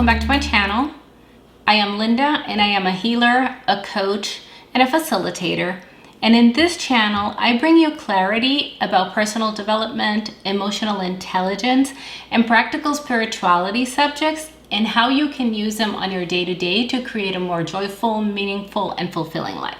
welcome back to my channel. I am Linda and I am a healer, a coach, and a facilitator. And in this channel, I bring you clarity about personal development, emotional intelligence, and practical spirituality subjects and how you can use them on your day-to-day to create a more joyful, meaningful, and fulfilling life.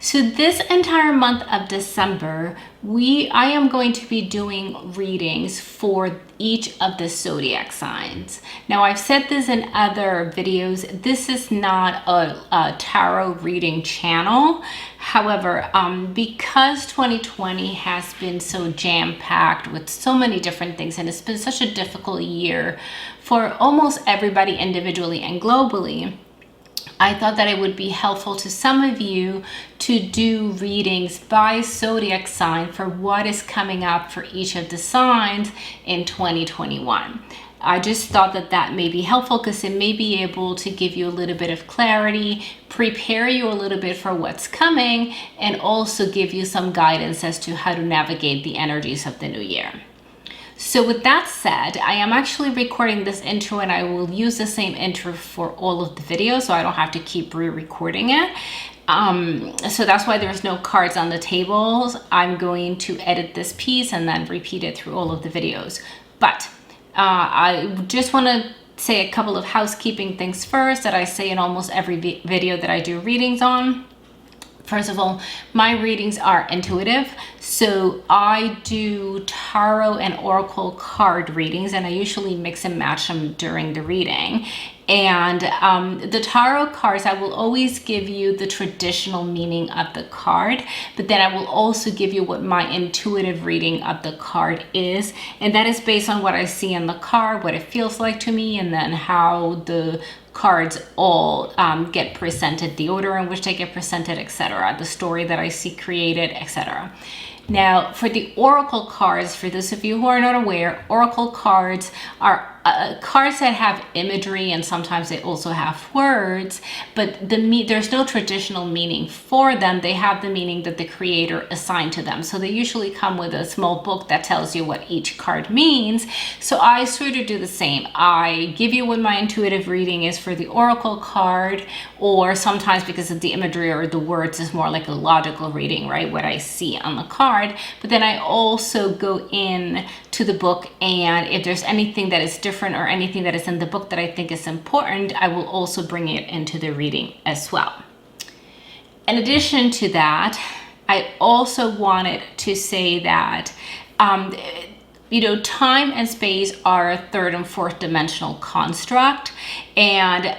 So this entire month of December, I am going to be doing readings for each of the zodiac signs. Now, I've said this in other videos. This is not a tarot reading channel. However, because 2020 has been so jam-packed with so many different things, and it's been such a difficult year for almost everybody individually and globally, I thought that it would be helpful to some of you to do readings by zodiac sign for what is coming up for each of the signs in 2021. I just thought that that may be helpful because it may be able to give you a little bit of clarity, prepare you a little bit for what's coming, and also give you some guidance as to how to navigate the energies of the new year. So with that said, I am actually recording this intro and I will use the same intro for all of the videos so I don't have to keep re-recording it. So that's why there's no cards on the tables. I'm going to edit this piece and then repeat it through all of the videos. But I just want to say a couple of housekeeping things first that I say in almost every video that I do readings on. First of all, my readings are intuitive. So I do tarot and oracle card readings, and I usually mix and match them during the reading. And the tarot cards, I will always give you the traditional meaning of the card, but then I will also give you what my intuitive reading of the card is. And that is based on what I see in the card, what it feels like to me, and then how the cards all get presented, the order in which they get presented, etc., the story that I see created, etc. Now, for the oracle cards, for those of you who are not aware, oracle cards are cards that have imagery, and sometimes they also have words, but there's no traditional meaning for them. They have the meaning that the creator assigned to them. So they usually come with a small book that tells you what each card means. So I sort of do the same. I give you what my intuitive reading is for the oracle card, or sometimes because of the imagery or the words is more like a logical reading, right? What I see on the card. But then I also go in to the book, and if there's anything that is different or anything that is in the book that I think is important, I will also bring it into the reading as well. In addition to that, I also wanted to say that time and space are a third and fourth dimensional construct, and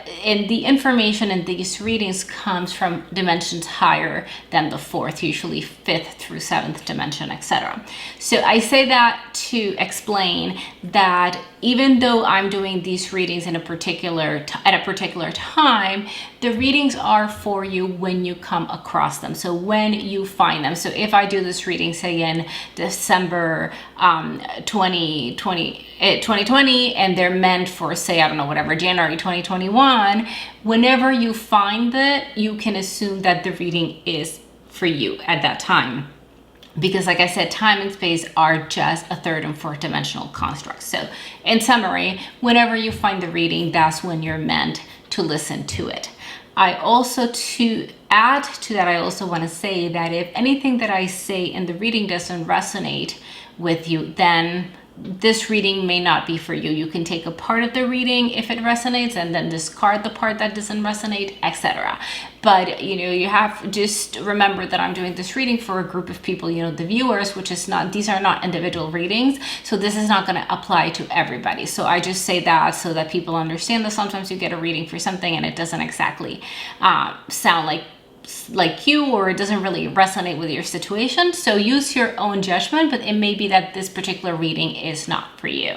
the information in these readings comes from dimensions higher than the fourth, usually fifth through seventh dimension, etc. So I say that to explain that even though I'm doing these readings at a particular time, the readings are for you when you come across them. So when you find them. So if I do this reading, say in December 2020, and they're meant for, say, I don't know, whatever, January 2021, whenever you find it, you can assume that the reading is for you at that time. Because like I said, time and space are just a third and fourth dimensional construct. So in summary, whenever you find the reading, that's when you're meant to listen to it. I also, to add to that, I also want to say that if anything that I say in the reading doesn't resonate with you, then this reading may not be for you. You can take a part of the reading if it resonates and then discard the part that doesn't resonate, etc. But you have just remember that I'm doing this reading for a group of people, the viewers, which is not, these are not individual readings. So this is not going to apply to everybody. So I just say that so that people understand that sometimes you get a reading for something and it doesn't exactly sound like you, or it doesn't really resonate with your situation. So use your own judgment, but it may be that this particular reading is not for you.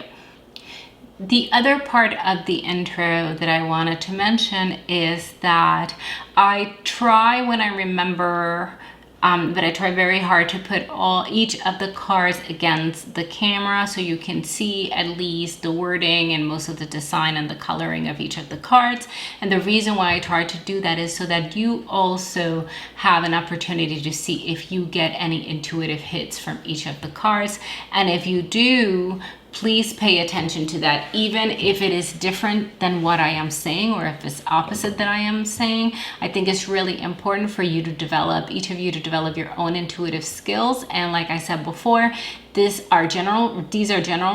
The other part of the intro that I wanted to mention is that I try when I remember but I try very hard to put each of the cards against the camera so you can see at least the wording and most of the design and the coloring of each of the cards. And the reason why I try to do that is so that you also have an opportunity to see if you get any intuitive hits from each of the cards. And if you do, please pay attention to that, even if it is different than what I am saying, or if it's opposite that I am saying. I think it's really important for you to develop, each of you to develop your own intuitive skills. And like I said before, these are general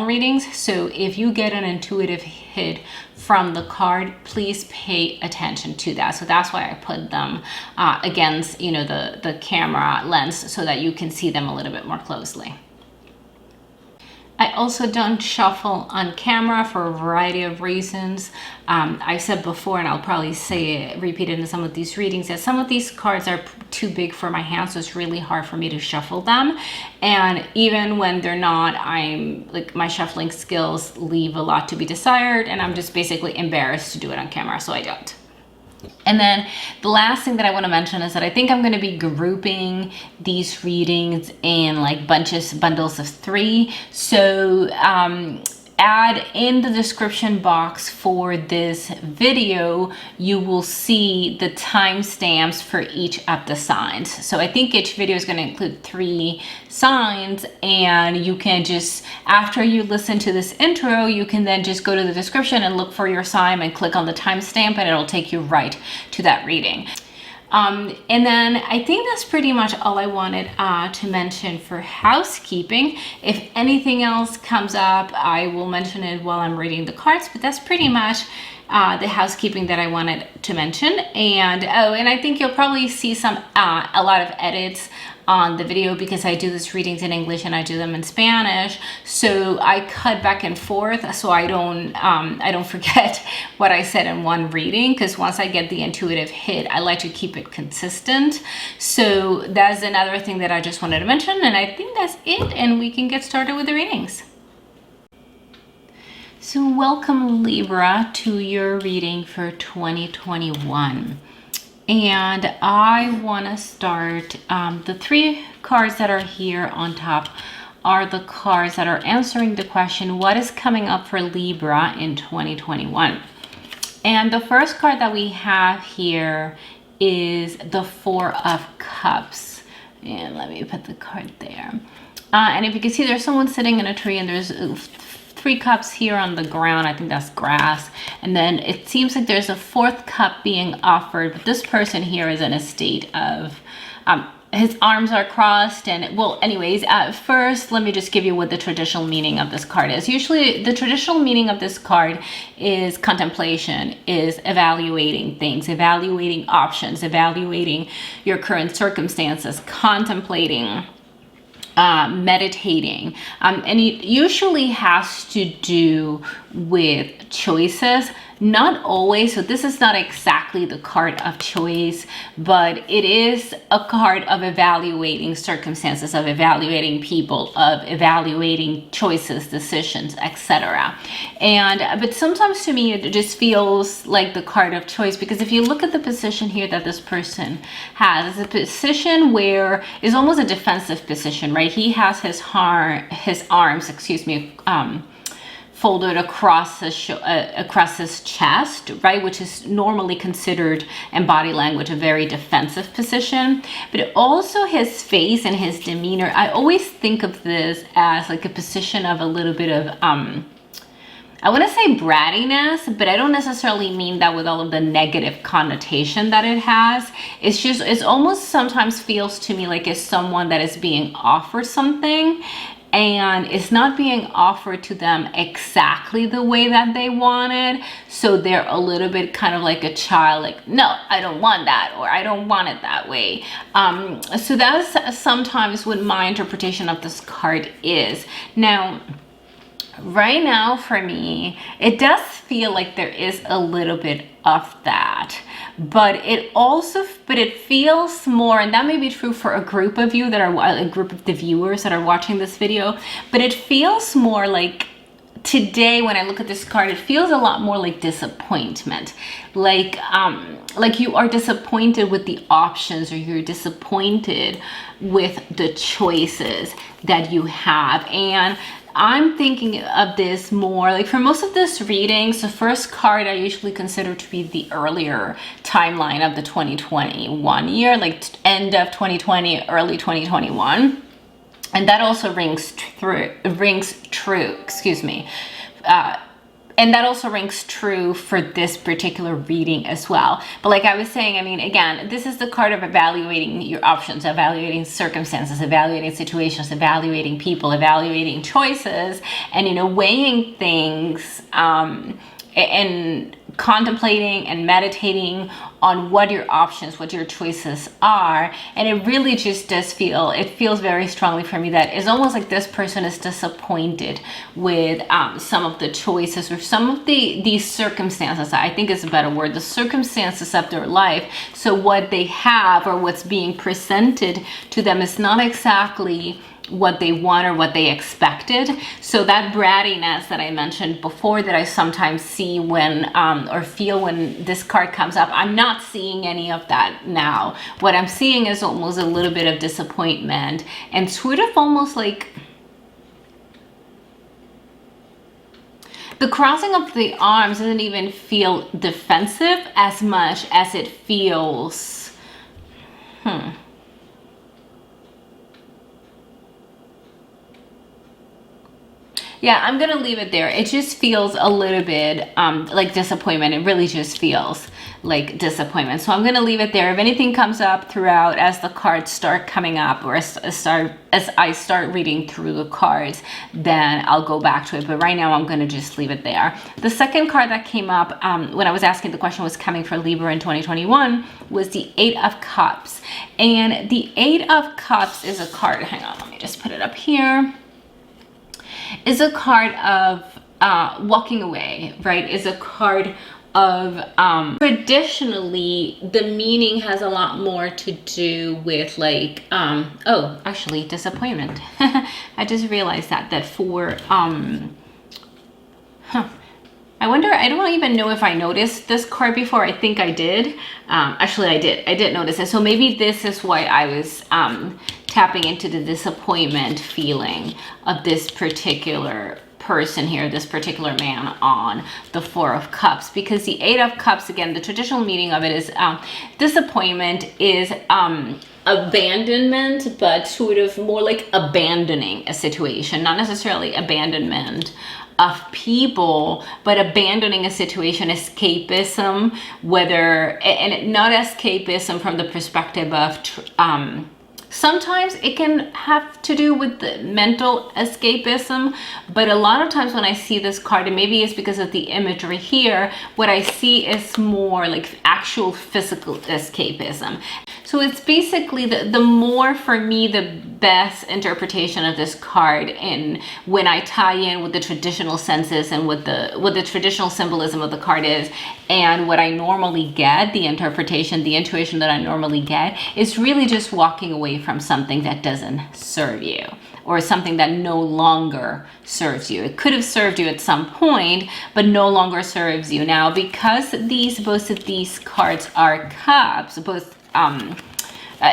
readings. So if you get an intuitive hit from the card, please pay attention to that. So that's why I put them against, you know, the camera lens, so that you can see them a little bit more closely. I also don't shuffle on camera for a variety of reasons. I've said before, and I'll probably repeat it in some of these readings, that some of these cards are too big for my hands, so it's really hard for me to shuffle them. And even when they're not, my shuffling skills leave a lot to be desired, and I'm just basically embarrassed to do it on camera, so I don't. And then the last thing that I want to mention is that I think I'm going to be grouping these readings in like bundles of 3. So add in the description box for this video, you will see the timestamps for each of the signs. So I think each video is going to include 3 signs, and you can just, after you listen to this intro, you can then just go to the description and look for your sign and click on the timestamp, and it'll take you right to that reading. And then I think that's pretty much all I wanted to mention for housekeeping. If anything else comes up, I will mention it while I'm reading the cards, but that's pretty much the housekeeping that I wanted to mention. And and I think you'll probably see a lot of edits on the video, because I do these readings in English and I do them in Spanish, so I cut back and forth so I don't forget what I said in one reading, because once I get the intuitive hit, I like to keep it consistent. So that's another thing that I just wanted to mention, and I think that's it, and we can get started with the readings. So welcome, Libra, to your reading for 2021. And I want to start, the 3 cards that are here on top are the cards that are answering the question, what is coming up for Libra in 2021? And the first card that we have here is the 4 of Cups. And let me put the card there. And if you can see, there's someone sitting in a tree, and there's 3 cups here on the ground. I think that's grass. And then it seems like there's a 4th cup being offered, but this person here is in a state of, his arms are crossed. And well, anyways, first, let me just give you what the traditional meaning of this card is. Usually the traditional meaning of this card is contemplation, is evaluating things, evaluating options, evaluating your current circumstances, contemplating, meditating, and it usually has to do with choices. Not always, so this is not exactly the card of choice, but it is a card of evaluating circumstances, of evaluating people, of evaluating choices, decisions, etc. But sometimes to me it just feels like the card of choice, because if you look at the position here that this person has, it's a position where it's almost a defensive position, right? He has his arms, folded across his chest, right, which is normally considered in body language a very defensive position. But also his face and his demeanor, I always think of this as like a position of a little bit of I want to say brattiness, but I don't necessarily mean that with all of the negative connotation that it has. It's almost sometimes feels to me like it's someone that is being offered something, and it's not being offered to them exactly the way that they wanted. So they're a little bit kind of like a child, like, no, I don't want that, or I don't want it that way. So that's sometimes what my interpretation of this card is. Now, right now for me, it does feel like there is a little bit of that, but it feels more, and that may be true for a group of you that are a group of the viewers that are watching this video, but it feels more like today when I look at this card, it feels a lot more like disappointment, like you are disappointed with the options, or you're disappointed with the choices that you have. And I'm thinking of this more like for most of this readings, the first card I usually consider to be the earlier timeline of the 2021 year, like end of 2020, early 2021. And that also rings true, excuse me. And that also rings true for this particular reading as well. But like I was saying, I mean, again, this is the card of evaluating your options, evaluating circumstances, evaluating situations, evaluating people, evaluating choices, and, you know, weighing things, and contemplating and meditating on what your options, what your choices are. And it really just does feel, it feels very strongly for me that it's almost like this person is disappointed with some of the choices or some of these circumstances. I think is a better word, the circumstances of their life. So what they have or what's being presented to them is not exactly what they want or what they expected. So that brattiness that I mentioned before that I sometimes see when or feel when this card comes up, I'm not seeing any of that now. What I'm seeing is almost a little bit of disappointment and sort of almost like the crossing of the arms doesn't even feel defensive as much as it feels yeah, I'm gonna leave it there. It just feels a little bit like disappointment. It really just feels like disappointment. So I'm gonna leave it there. If anything comes up throughout as the cards start coming up or as I start reading through the cards, then I'll go back to it. But right now I'm gonna just leave it there. The second card that came up when I was asking the question was coming for Libra in 2021 was the Eight of Cups. And the Eight of Cups is a card, hang on, let me just put it up here. Is a card of walking away, right? Is a card of traditionally the meaning has a lot more to do with like oh, actually disappointment. I just realized that for I wonder, I don't even know if I noticed this card before. I think I did. Actually, I did notice it. So maybe this is why I was tapping into the disappointment feeling of this particular person here, this particular man on the Four of Cups. Because the Eight of Cups, again, the traditional meaning of it is disappointment is abandonment, but sort of more like abandoning a situation, not necessarily abandonment of people, but abandoning a situation, escapism, whether, and not escapism from the perspective of sometimes it can have to do with the mental escapism, but a lot of times when I see this card, and maybe it's because of the imagery here, what I see is more like actual physical escapism. So it's basically the more for me, the best interpretation of this card, and when I tie in with the traditional senses and what the traditional symbolism of the card is, and what I normally get, the interpretation, the intuition that I normally get, is really just walking away from something that doesn't serve you, or something that no longer serves you. It could have served you at some point, but no longer serves you now. Because both of these cards are cups, both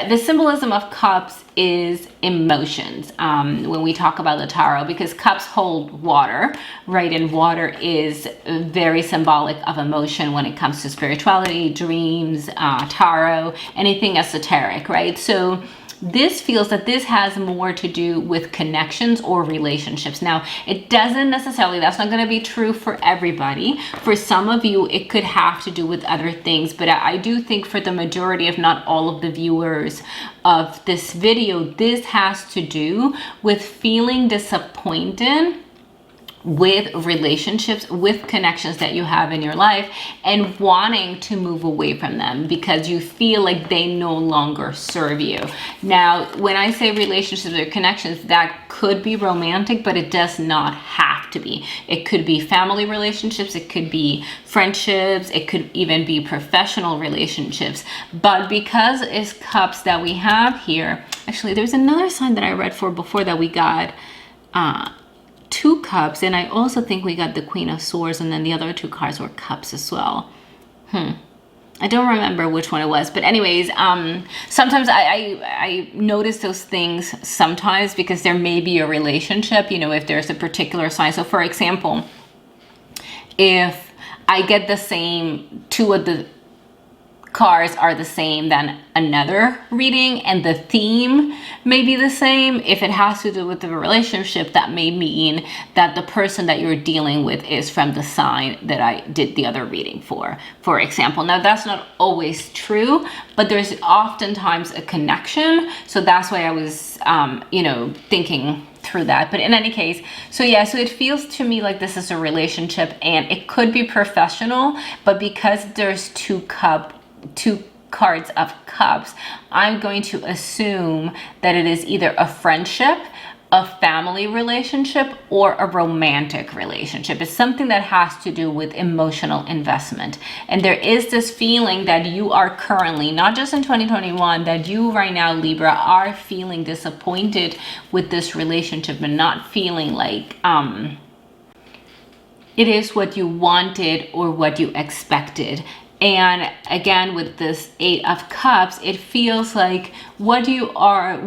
the symbolism of cups is emotions when we talk about the tarot, because cups hold water, right? And water is very symbolic of emotion when it comes to spirituality, dreams, tarot, anything esoteric, right? So this feels that this has more to do with connections or relationships. Now, it doesn't necessarily, that's not going to be true for everybody. For some of you, it could have to do with other things, but I do think for the majority, if not all of the viewers of this video, this has to do with feeling disappointed with relationships, with connections that you have in your life, and wanting to move away from them because you feel like they no longer serve you. Now, when I say relationships or connections, that could be romantic, but it does not have to be. It could be family relationships, it could be friendships, it could even be professional relationships. But because it's cups that we have here, actually, there's another sign that I read for before that we got two cups, and I also think we got the Queen of Swords, and then the other two cards were cups as well. I don't remember which one it was, but anyways, sometimes I notice those things sometimes because there may be a relationship, you know, if there's a particular sign. So for example, if I get the same two of the cards are the same than another reading, and the theme may be the same. If it has to do with the relationship, that may mean that the person that you're dealing with is from the sign that I did the other reading for example. Now, that's not always true, but there's oftentimes a connection. So that's why I was, thinking through that. But in any case, so it feels to me like this is a relationship, and it could be professional, but because there's two cards of cups, I'm going to assume that it is either a friendship, a family relationship, or a romantic relationship. It's something that has to do with emotional investment. And there is this feeling that you are currently, not just in 2021, that you right now, Libra, are feeling disappointed with this relationship and not feeling like it is what you wanted or what you expected. And again, with this 8 of Cups, it feels like what you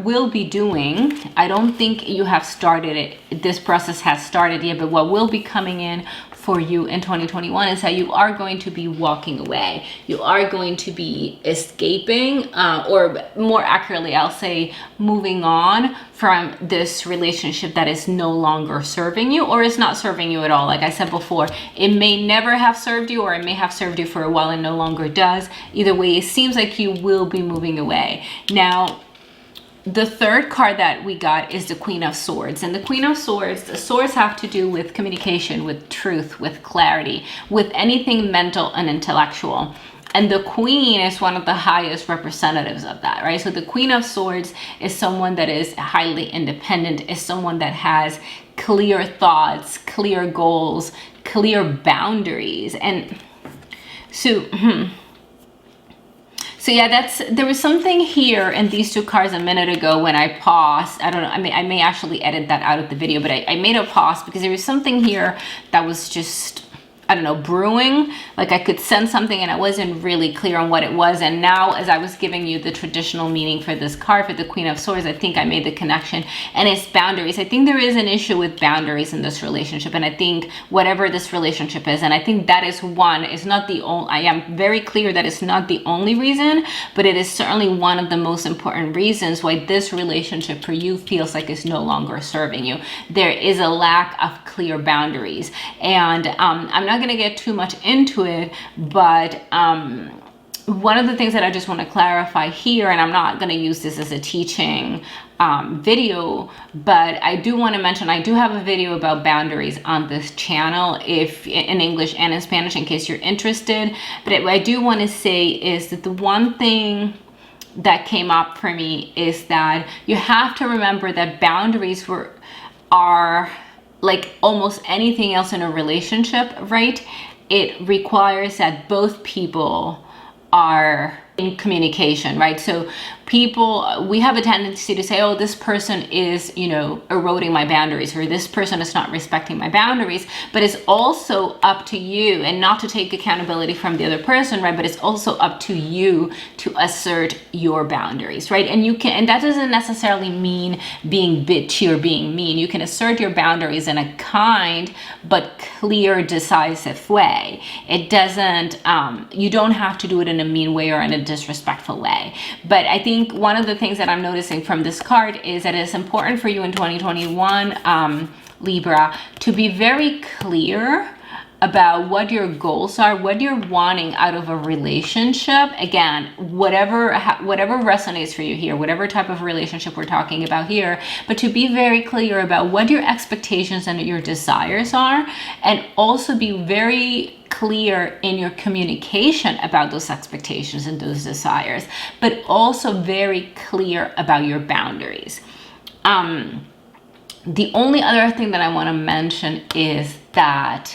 will be doing, I don't think you have started it, this process has started yet, but what will be coming in for you in 2021 is that you are going to be walking away. You are going to be escaping, or more accurately, I'll say moving on from this relationship that is no longer serving you, or is not serving you at all. Like I said before, it may never have served you, or it may have served you for a while and no longer does. Either way, it seems like you will be moving away. Now, the third card that we got is the Queen of Swords. And the Queen of Swords, the swords have to do with communication, with truth, with clarity, with anything mental and intellectual. And the Queen is one of the highest representatives of that, right? So the Queen of Swords is someone that is highly independent, is someone that has clear thoughts, clear goals, clear boundaries. And so, So yeah, there was something here in these two cards a minute ago when I paused. I don't know, I may actually edit that out of the video, but I made a pause because there was something here that was just, I don't know, brewing. Like I could sense something and I wasn't really clear on what it was. And now, as I was giving you the traditional meaning for this card, for the Queen of Swords, I think I made the connection, and it's boundaries. I think there is an issue with boundaries in this relationship. And I think whatever this relationship is, and I think that is one, is not the only, I am very clear that it's not the only reason, but it is certainly one of the most important reasons why this relationship for you feels like it's no longer serving you. There is a lack of clear boundaries. And I'm not going to get too much into it, but one of the things that I just want to clarify here, and I'm not going to use this as a teaching video, but I do want to mention I do have a video about boundaries on this channel, if in English and in Spanish, in case you're interested. But what I do want to say is that the one thing that came up for me is that you have to remember that boundaries are like almost anything else in a relationship, right? It requires that both people are in communication, right? So we have a tendency to say, oh, this person is, eroding my boundaries, or this person is not respecting my boundaries. But it's also up to you, and not to take accountability from the other person, right? But it's also up to you to assert your boundaries, right? And that doesn't necessarily mean being bitchy or being mean. You can assert your boundaries in a kind but clear, decisive way. It doesn't, you don't have to do it in a mean way or in a disrespectful way. But I think one of the things that I'm noticing from this card is that it's important for you in 2021, Libra, to be very clear about what your goals are, what you're wanting out of a relationship. Again, whatever resonates for you here, whatever type of relationship we're talking about here, but to be very clear about what your expectations and your desires are, and also be very clear in your communication about those expectations and those desires, but also very clear about your boundaries. The only other thing that I want to mention is that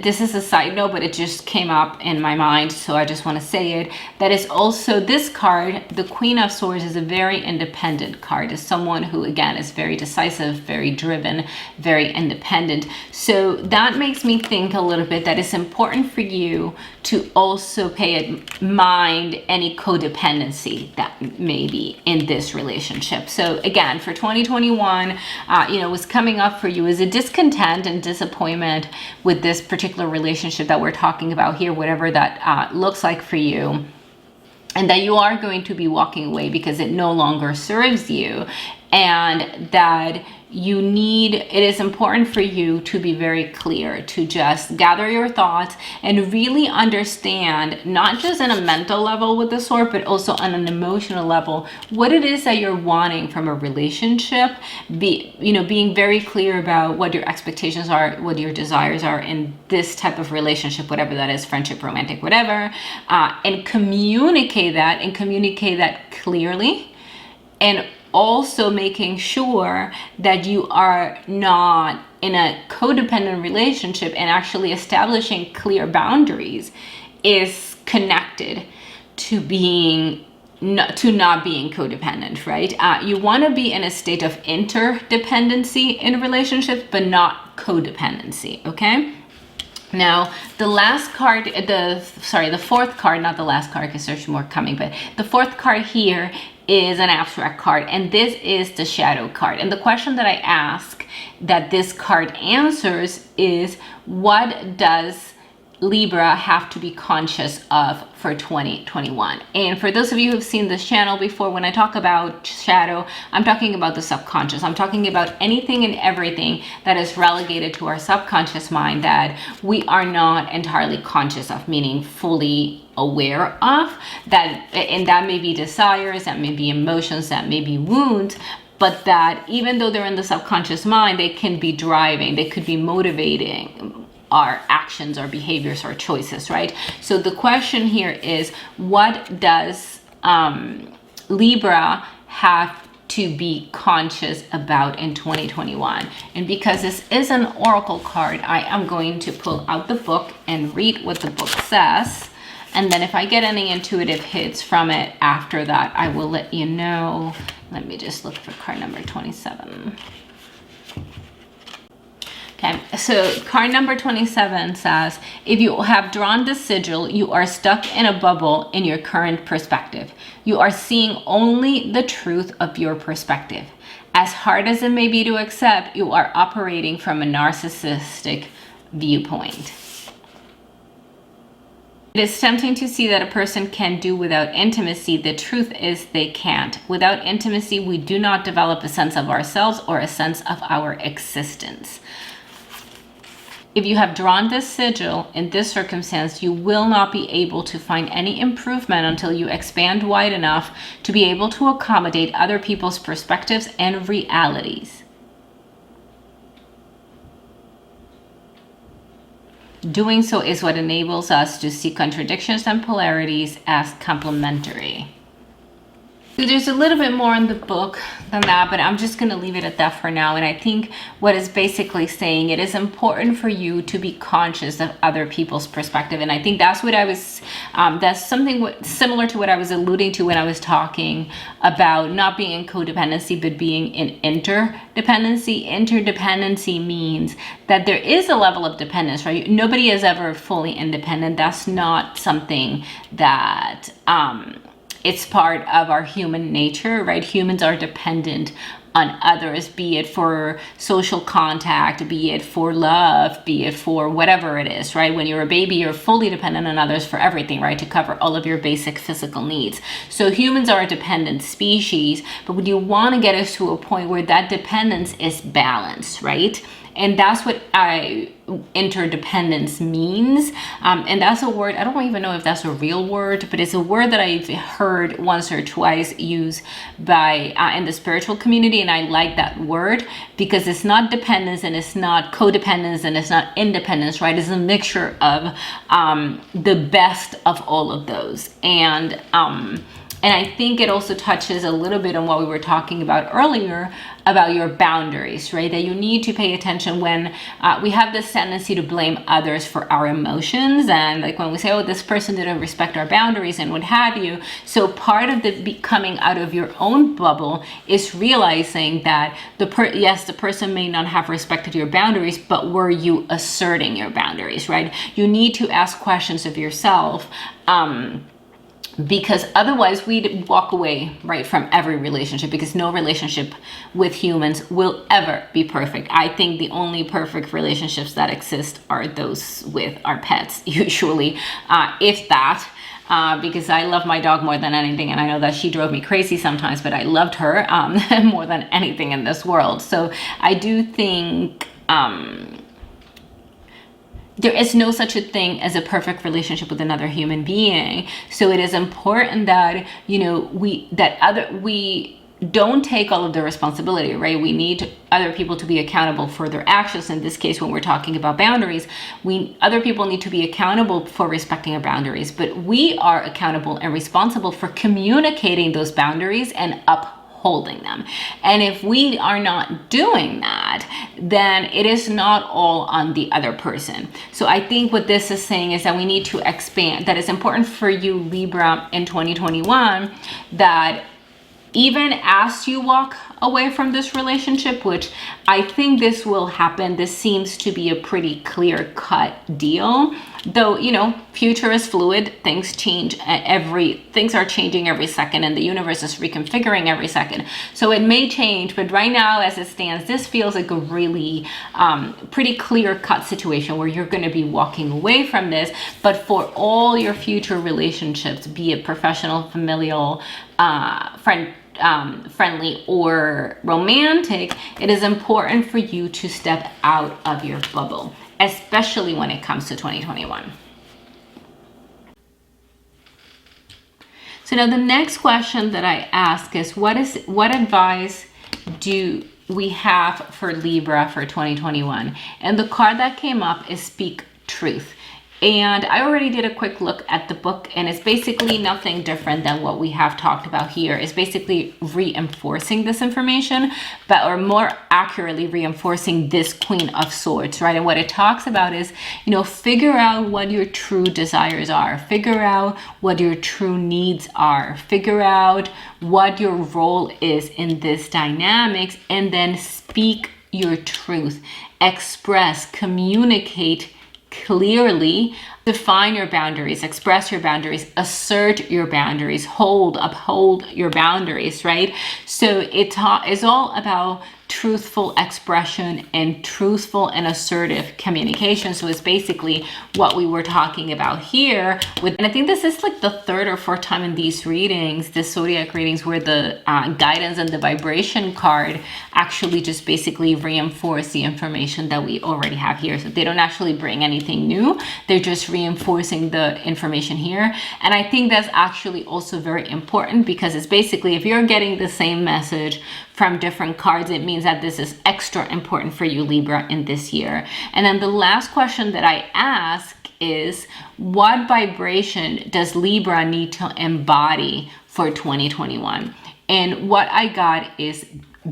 this is a side note, but it just came up in my mind, so I just want to say it. That is also, this card, the Queen of Swords, is a very independent card. It's someone who, again, is very decisive, very driven, very independent. So that makes me think a little bit that it's important for you to also mind any codependency that may be in this relationship. So again, for 2021, what's coming up for you is a discontent and disappointment with this particular relationship that we're talking about here, whatever that looks like for you. And that you are going to be walking away because it no longer serves you, and that it is important for you to be very clear, to just gather your thoughts and really understand, not just on a mental level with the sword, but also on an emotional level, what it is that you're wanting from a relationship. Being very clear about what your expectations are, what your desires are in this type of relationship, whatever that is, friendship, romantic, whatever, and communicate that clearly, and also making sure that you are not in a codependent relationship, and actually establishing clear boundaries is connected to not being codependent, right? You want to be in a state of interdependency in relationships, but not codependency, okay? Now, the last card, the fourth card, not the last card because there's more coming, but the fourth card here is an abstract card, and this is the shadow card. And the question that I ask that this card answers is, what does Libra have to be conscious of for 2021? And for those of you who've seen this channel before, when I talk about shadow, I'm talking about the subconscious. I'm talking about anything and everything that is relegated to our subconscious mind that we are not entirely conscious of, meaning fully aware of, and that may be desires, that may be emotions, that may be wounds, but that even though they're in the subconscious mind, they can be driving, they could be motivating our actions, our behaviors, our choices, right? So the question here is, what does Libra have to be conscious about in 2021? And because this is an oracle card, I am going to pull out the book and read what the book says. And then if I get any intuitive hits from it after that, I will let you know. Let me just look for card number 27. Okay, so card number 27 says, if you have drawn the sigil, you are stuck in a bubble in your current perspective. You are seeing only the truth of your perspective. As hard as it may be to accept, you are operating from a narcissistic viewpoint. It is tempting to see that a person can do without intimacy. The truth is they can't. Without intimacy, we do not develop a sense of ourselves or a sense of our existence. If you have drawn this sigil in this circumstance, you will not be able to find any improvement until you expand wide enough to be able to accommodate other people's perspectives and realities. Doing so is what enables us to see contradictions and polarities as complementary. So there's a little bit more in the book than that, but I'm just going to leave it at that for now. And I think what is basically saying, it is important for you to be conscious of other people's perspective. And I think that's what I was, that's something similar to what I was alluding to when I was talking about not being in codependency, but being in interdependency. Interdependency means that there is a level of dependence, right? Nobody is ever fully independent. That's not something that, it's part of our human nature, right? Humans are dependent on others, be it for social contact, be it for love, be it for whatever it is, right? When you're a baby, you're fully dependent on others for everything, right? To cover all of your basic physical needs. So humans are a dependent species, but when you want to get us to a point where that dependence is balanced, right? And that's what interdependence means. And that's a word, I don't even know if that's a real word, but it's a word that I've heard once or twice used by in the spiritual community. And I like that word because it's not dependence and it's not codependence and it's not independence, right? It's a mixture of the best of all of those. And And I think it also touches a little bit on what we were talking about earlier about your boundaries, right? That you need to pay attention when we have this tendency to blame others for our emotions. And like when we say, oh, this person didn't respect our boundaries and what have you. So part of the coming out of your own bubble is realizing that yes, the person may not have respected your boundaries, but were you asserting your boundaries, right? You need to ask questions of yourself. Because otherwise we'd walk away, right, from every relationship, because no relationship with humans will ever be perfect. I think the only perfect relationships that exist are those with our pets, usually, if that. Because I love my dog more than anything, and I know that she drove me crazy sometimes, but I loved her more than anything in this world. So I do think there is no such a thing as a perfect relationship with another human being. So it is important that, you know, we don't take all of the responsibility, right? We need other people to be accountable for their actions. In this case, when we're talking about boundaries, other people need to be accountable for respecting our boundaries, but we are accountable and responsible for communicating those boundaries and upholding them. And if we are not doing that, then it is not all on the other person. So I think what this is saying is that we need to expand. That is important for you, Libra, in 2021, that even as you walk away from this relationship, which I think this will happen, this seems to be a pretty clear-cut deal. Though, you know, future is fluid, things change things are changing every second, and the universe is reconfiguring every second. So it may change, but right now, as it stands, this feels like a really pretty clear-cut situation where you're going to be walking away from this. But for all your future relationships, be it professional, familial, friendly, or romantic, it is important for you to step out of your bubble, especially when it comes to 2021. So now the next question that I ask is, what advice do we have for Libra for 2021? And the card that came up is Speak Truth. And I already did a quick look at the book, and it's basically nothing different than what we have talked about here. It's basically reinforcing this information, or more accurately, reinforcing this Queen of Swords, right? And what it talks about is, you know, figure out what your true desires are, figure out what your true needs are, figure out what your role is in this dynamics, and then speak your truth, express, communicate clearly, define your boundaries, express your boundaries, assert your boundaries, uphold your boundaries, right? So it is all about truthful expression and truthful and assertive communication. So it's basically what we were talking about here and I think this is like the third or fourth time in these readings, the zodiac readings, where the guidance and the vibration card actually just basically reinforce the information that we already have here. So they don't actually bring anything new, they're just reinforcing the information here. And I think that's actually also very important, because it's basically, if you're getting the same message from different cards, it means that this is extra important for you, Libra, in this year. And then the last question that I ask is, what vibration does Libra need to embody for 2021? And what I got is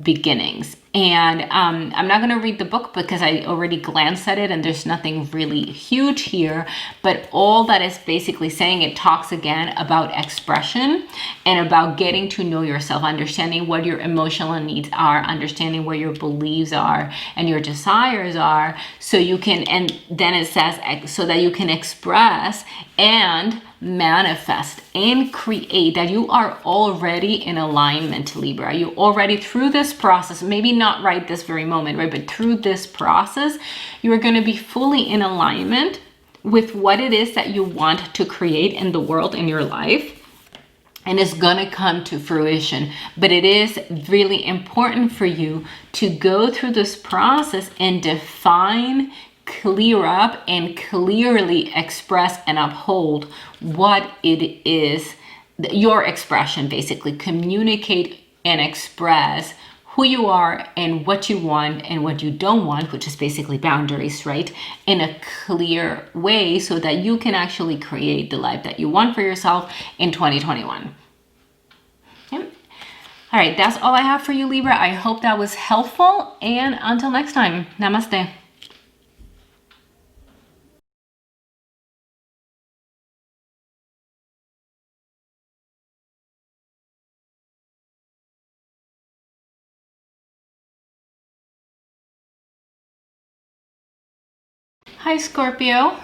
beginnings. And I'm not going to read the book because I already glanced at it and there's nothing really huge here. But all that is basically saying, it talks again about expression and about getting to know yourself, understanding what your emotional needs are, understanding where your beliefs are and your desires are, so you can, and then it says, so that you can express and manifest and create, that you are already in alignment, Libra. You already, through this process, maybe not right this very moment, right, but through this process, you are going to be fully in alignment with what it is that you want to create in the world, in your life, and it's going to come to fruition. But it is really important for you to go through this process and define, clear up, and clearly express and uphold what it is, your expression, basically communicate and express who you are and what you want and what you don't want, which is basically boundaries, right, in a clear way, so that you can actually create the life that you want for yourself in 2021. All right, that's all I have for you, Libra. I hope that was helpful, and until next time, namaste. Hi Scorpio,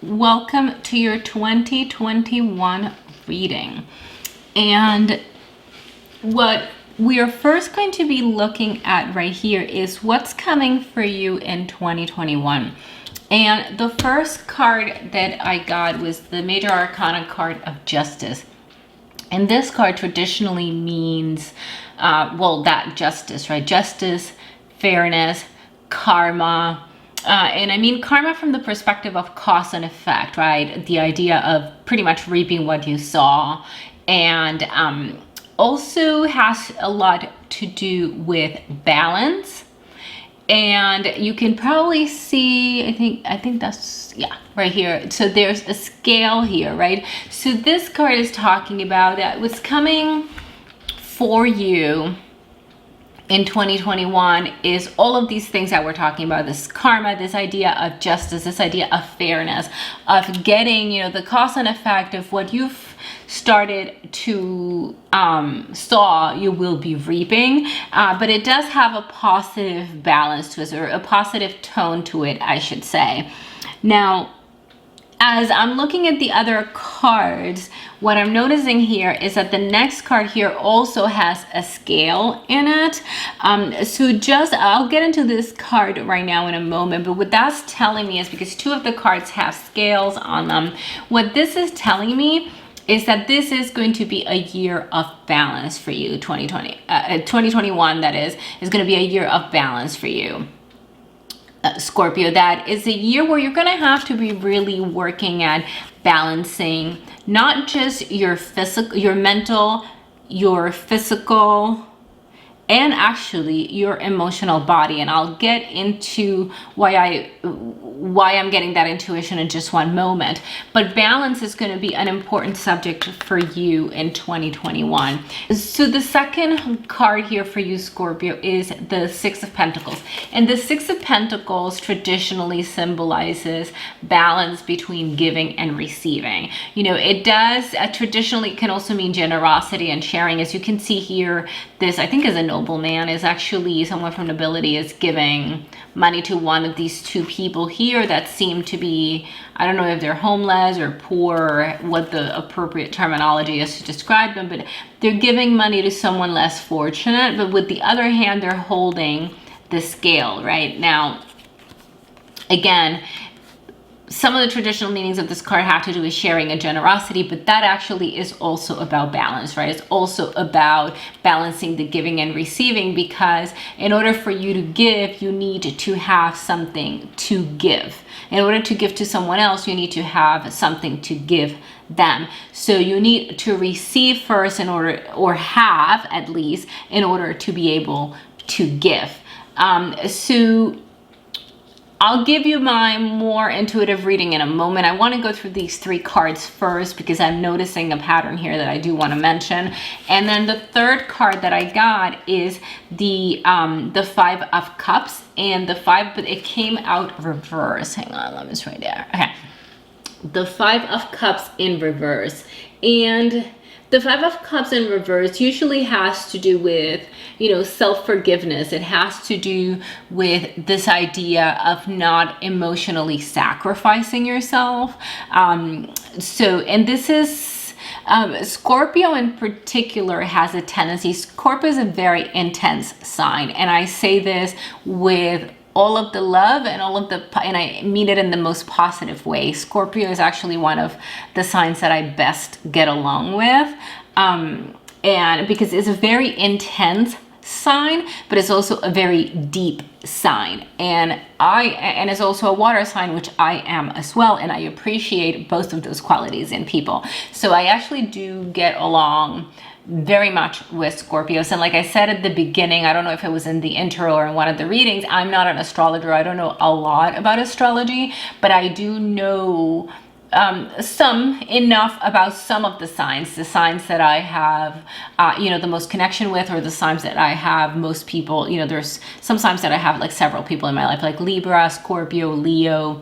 welcome to your 2021 reading. And what we are first going to be looking at right here is what's coming for you in 2021. And the first card that I got was the Major Arcana card of Justice. And this card traditionally means, well, that justice, right? Justice, fairness, karma. And I mean karma from the perspective of cause and effect, right? The idea of pretty much reaping what you sow. And also has a lot to do with balance. And you can probably see, I think that's, yeah, right here. So there's a scale here, right? So this card is talking about that what's coming for you in 2021 is all of these things that we're talking about, this karma, this idea of justice, this idea of fairness, of getting, you know, the cause and effect of what you've started to sow, you will be reaping, but it does have a positive balance to it, or a positive tone to it, I should say. Now, as I'm looking at the other cards, what I'm noticing here is that the next card here also has a scale in it. So just, I'll get into this card right now in a moment, but what that's telling me is, because two of the cards have scales on them, what this is telling me is that this is going to be a year of balance for you. 2021, that is going to be a year of balance for you. Scorpio, that is a year where you're going to have to be really working at balancing not just your physical, your mental, your physical, and actually your emotional body. And I'll get into why I'm getting that intuition in just one moment. But balance is going to be an important subject for you in 2021. So the second card here for you, Scorpio, is the Six of Pentacles. And the Six of Pentacles traditionally symbolizes balance between giving and receiving. You know, it does traditionally can also mean generosity and sharing. As you can see here, this, I think, is a nobleman, is actually someone from nobility, is giving money to one of these two people here that seem to be, I don't know if they're homeless or poor or what the appropriate terminology is to describe them, but they're giving money to someone less fortunate. But with the other hand, they're holding the scale right now. Again, some of the traditional meanings of this card have to do with sharing and generosity, but that actually is also about balance, right? It's also about balancing the giving and receiving, because in order for you to give, you need to have something to give. In order to give to someone else, you need to have something to give them. So you need to receive first in order, or have at least, in order to be able to give. So I'll give you my more intuitive reading in a moment. I want to go through these three cards first because I'm noticing a pattern here that I do want to mention. And then the third card that I got is the Five of Cups, and the five, but it came out reverse. Hang on, let me just write there. Okay, the Five of Cups in reverse. And the Five of Cups in reverse usually has to do with, you know, self-forgiveness. It has to do with this idea of not emotionally sacrificing yourself. And this is, Scorpio in particular has a tendency, Scorpio is a very intense sign. And I say this with all of the love and and I mean it in the most positive way. Scorpio is actually one of the signs that I best get along with. And because it's a very intense sign, but it's also a very deep sign. And it's also a water sign, which I am as well. And I appreciate both of those qualities in people. So I actually do get along very much with Scorpios. And like I said at the beginning, I don't know if it was in the intro or in one of the readings, I'm not an astrologer. I don't know a lot about astrology, but I do know some enough about some of the signs that I have, the most connection with, or the signs that I have most people, there's some signs that I have like several people in my life, like Libra, Scorpio, Leo,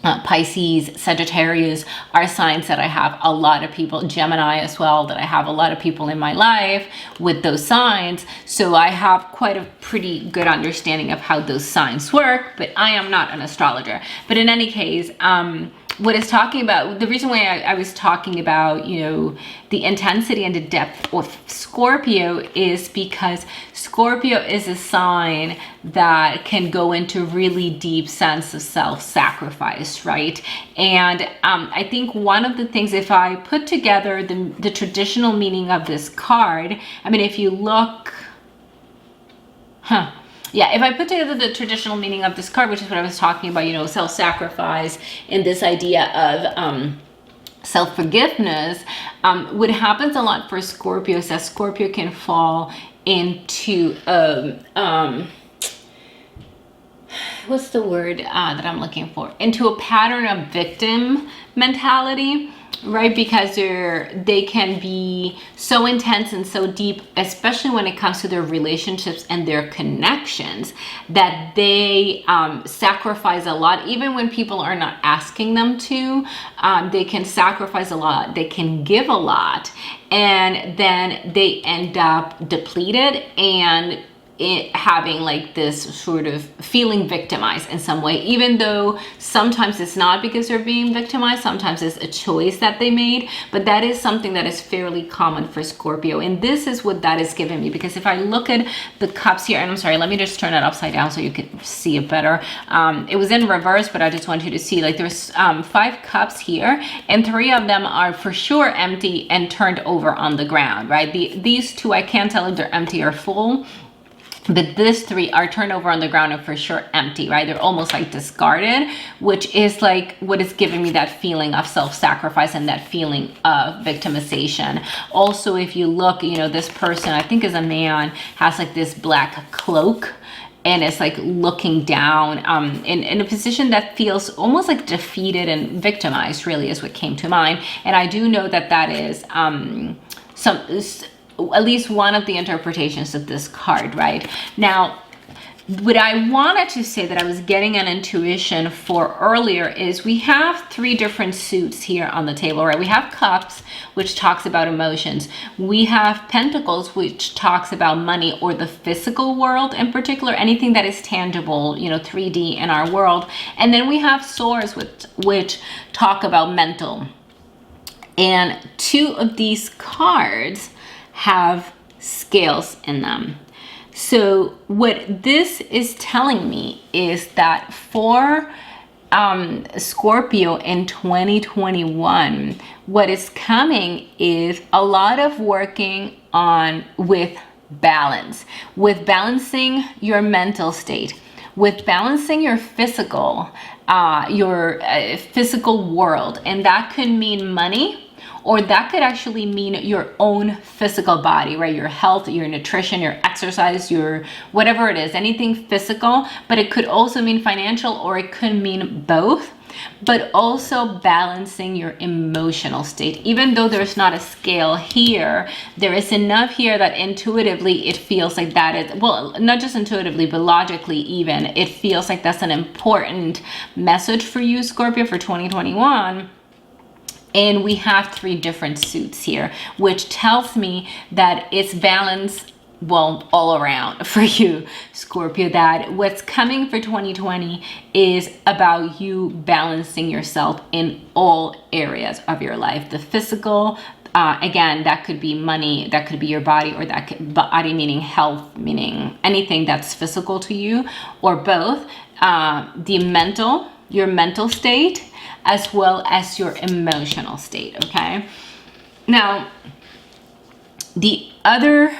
Pisces, Sagittarius are signs that I have a lot of people, Gemini as well, that I have a lot of people in my life with those signs. So I have quite a pretty good understanding of how those signs work, but I am not an astrologer. But in any case, what it's talking about, the reason why I was talking about, the intensity and the depth of Scorpio is because Scorpio is a sign that can go into really deep sense of self-sacrifice, right? And I think one of the things, if I put together the traditional meaning of this card, I mean, if you look, yeah, if I put together the traditional meaning of this card, which is what I was talking about, self-sacrifice and this idea of self-forgiveness, what happens a lot for Scorpio is that Scorpio can fall into what's the word that I'm looking for? Into a pattern of victim mentality, right? Because they can be so intense and so deep, especially when it comes to their relationships and their connections, that they sacrifice a lot. Even when people are not asking them to, they can sacrifice a lot, they can give a lot, and then they end up depleted and having like this sort of feeling victimized in some way, even though sometimes it's not because they're being victimized, sometimes it's a choice that they made. But that is something that is fairly common for Scorpio, and this is what that is giving me. Because if I look at the cups here, and I'm sorry, let me just turn it upside down so you can see it better. It was in reverse, but I just want you to see, like, there's 5 cups here, and 3 of them are for sure empty and turned over on the ground, right? These 2, I can't tell if they're empty or full, but these 3 are turned over on the ground and for sure empty, right? They're almost like discarded, which is like what is giving me that feeling of self-sacrifice and that feeling of victimization. Also, if you look, this person, I think is a man, has like this black cloak, and it's like looking down in a position that feels almost like defeated and victimized, really is what came to mind. And I do know that is at least one of the interpretations of this card, right? Now, what I wanted to say that I was getting an intuition for earlier is we have 3 different suits here on the table, right? We have cups, which talks about emotions. We have pentacles, which talks about money or the physical world in particular, anything that is tangible, 3D in our world. And then we have swords, which talk about mental. And 2 of these cards have scales in them. So what this is telling me is that for Scorpio in 2021, what is coming is a lot of working on with balance, with balancing your mental state, with balancing your physical world. And that could mean money, or that could actually mean your own physical body, right? Your health, your nutrition, your exercise, your whatever it is, anything physical. But it could also mean financial, or it could mean both. But also balancing your emotional state. Even though there's not a scale here, there is enough here that intuitively it feels like that is, well, not just intuitively, but logically even, it feels like that's an important message for you, Scorpio, for 2021. And we have 3 different suits here, which tells me that it's balance, well, all around for you, Scorpio, that what's coming for 2020 is about you balancing yourself in all areas of your life. The physical, again, that could be money, that could be your body, or that could, body meaning health, meaning anything that's physical to you, or both. The mental, your mental state, as well as your emotional state, okay? Now, the other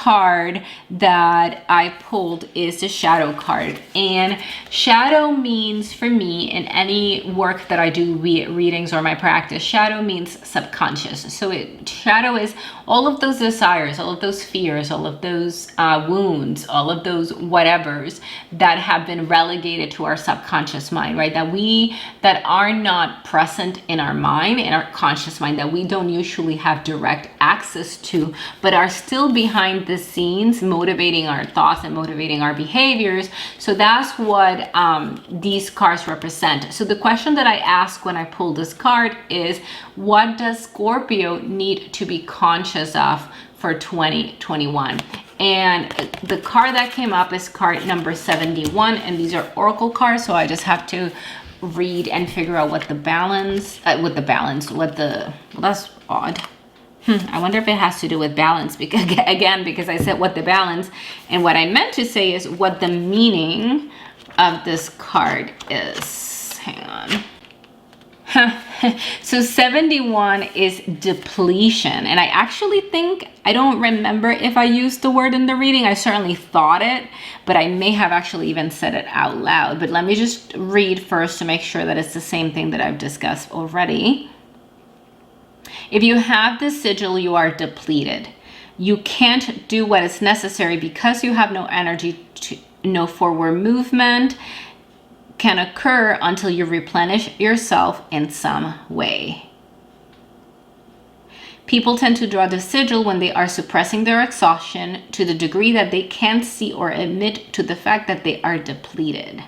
card that I pulled is the shadow card. And shadow means, for me, in any work that I do, be it readings or my practice, shadow means subconscious. So shadow is all of those desires, all of those fears, all of those wounds, all of those whatevers that have been relegated to our subconscious mind, right? That are not present in our mind, in our conscious mind, that we don't usually have direct access to, but are still behind the scenes motivating our thoughts and motivating our behaviors. So that's what these cards represent. So the question that I ask when I pull this card is, what does Scorpio need to be conscious of for 2021? And the card that came up is card number 71, and these are oracle cards, so I just have to read and figure out what the balance, well, that's odd. I wonder if it has to do with balance, because again, because I said what the balance, and what I meant to say is what the meaning of this card is. Hang on. So 71 is depletion. And I actually think, I don't remember if I used the word in the reading. I certainly thought it, but I may have actually even said it out loud. But let me just read first to make sure that it's the same thing that I've discussed already. If you have this sigil, you are depleted. You can't do what is necessary because you have no energy to, no forward movement can occur until you replenish yourself in some way. People tend to draw the sigil when they are suppressing their exhaustion to the degree that they can't see or admit to the fact that they are depleted.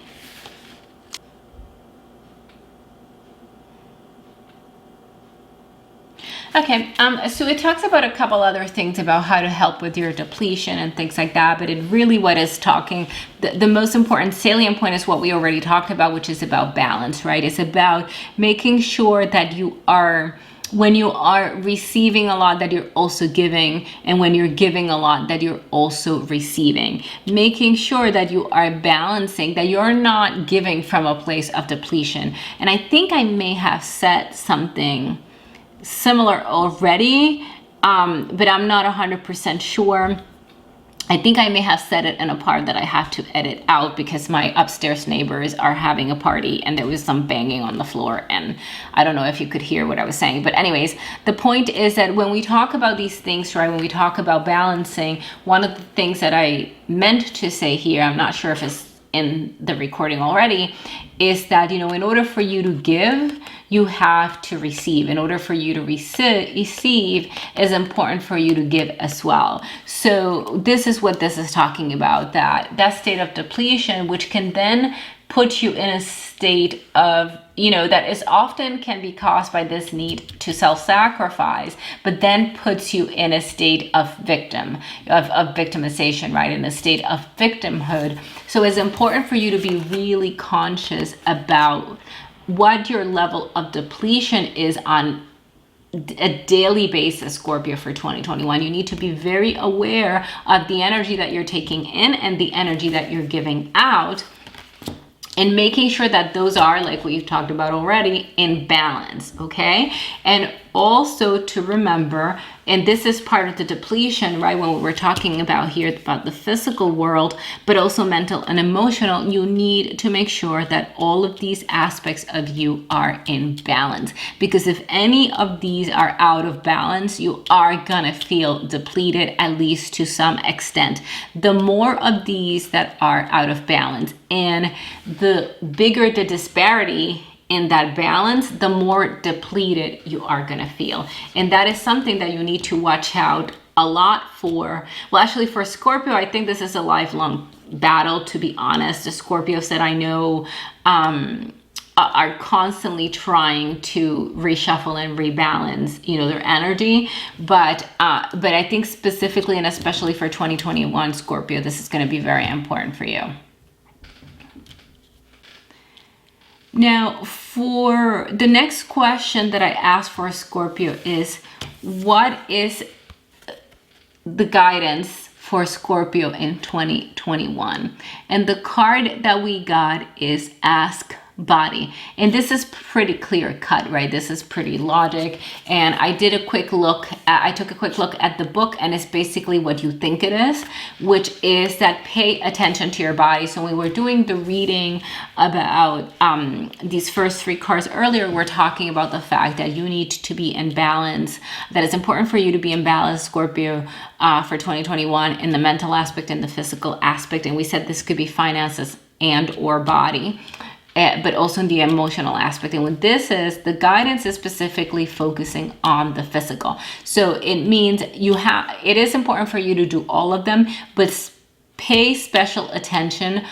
Okay, so it talks about a couple other things about how to help with your depletion and things like that, but it really what is talking, the most important salient point is what we already talked about, which is about balance, right? It's about making sure that you are, when you are receiving a lot, that you're also giving, and when you're giving a lot, that you're also receiving. Making sure that you are balancing, that you're not giving from a place of depletion. And I think I may have said something similar already, but I'm not 100% sure. I think I may have said it in a part that I have to edit out because my upstairs neighbors are having a party and there was some banging on the floor, and I don't know if you could hear what I was saying. But anyways, the point is that when we talk about these things, right, when we talk about balancing, one of the things that I meant to say here, I'm not sure if it's in the recording already, is that, you know, in order for you to give, you have to receive. In order for you to receive, is important for you to give as well. So this is what this is talking about, that state of depletion, which can then put you in a state of, you know, that is often can be caused by this need to self-sacrifice, but then puts you in a state of victimization, right? In a state of victimhood. So it's important for you to be really conscious about what your level of depletion is on a daily basis, Scorpio, for 2021. You need to be very aware of the energy that you're taking in and the energy that you're giving out, and making sure that those are, like we've talked about already, in balance, okay? And also to remember, and this is part of the depletion, right? When we're talking about here about the physical world, but also mental and emotional, you need to make sure that all of these aspects of you are in balance. Because if any of these are out of balance, you are gonna feel depleted, at least to some extent. The more of these that are out of balance, and the bigger the disparity in that balance, the more depleted you are gonna feel. And that is something that you need to watch out a lot for. Well, actually for Scorpio, I think this is a lifelong battle, to be honest. The Scorpios that I know are constantly trying to reshuffle and rebalance, you know, their energy. But I think specifically and especially for 2021 Scorpio, this is gonna be very important for you. Now, for the next question that I asked for Scorpio is, what is the guidance for Scorpio in 2021? And the card that we got is Ask body. And this is pretty clear cut, right? This is pretty logic. And I did a quick look, I took a quick look at the book, and it's basically what you think it is, which is that pay attention to your body. So when we were doing the reading about these first 3 cards earlier, we're talking about the fact that you need to be in balance, that it's important for you to be in balance, Scorpio, for 2021 in the mental aspect and the physical aspect. And we said this could be finances and or body, but also in the emotional aspect. And what this is, the guidance is specifically focusing on the physical. So it means it is important for you to do all of them, but pay special attention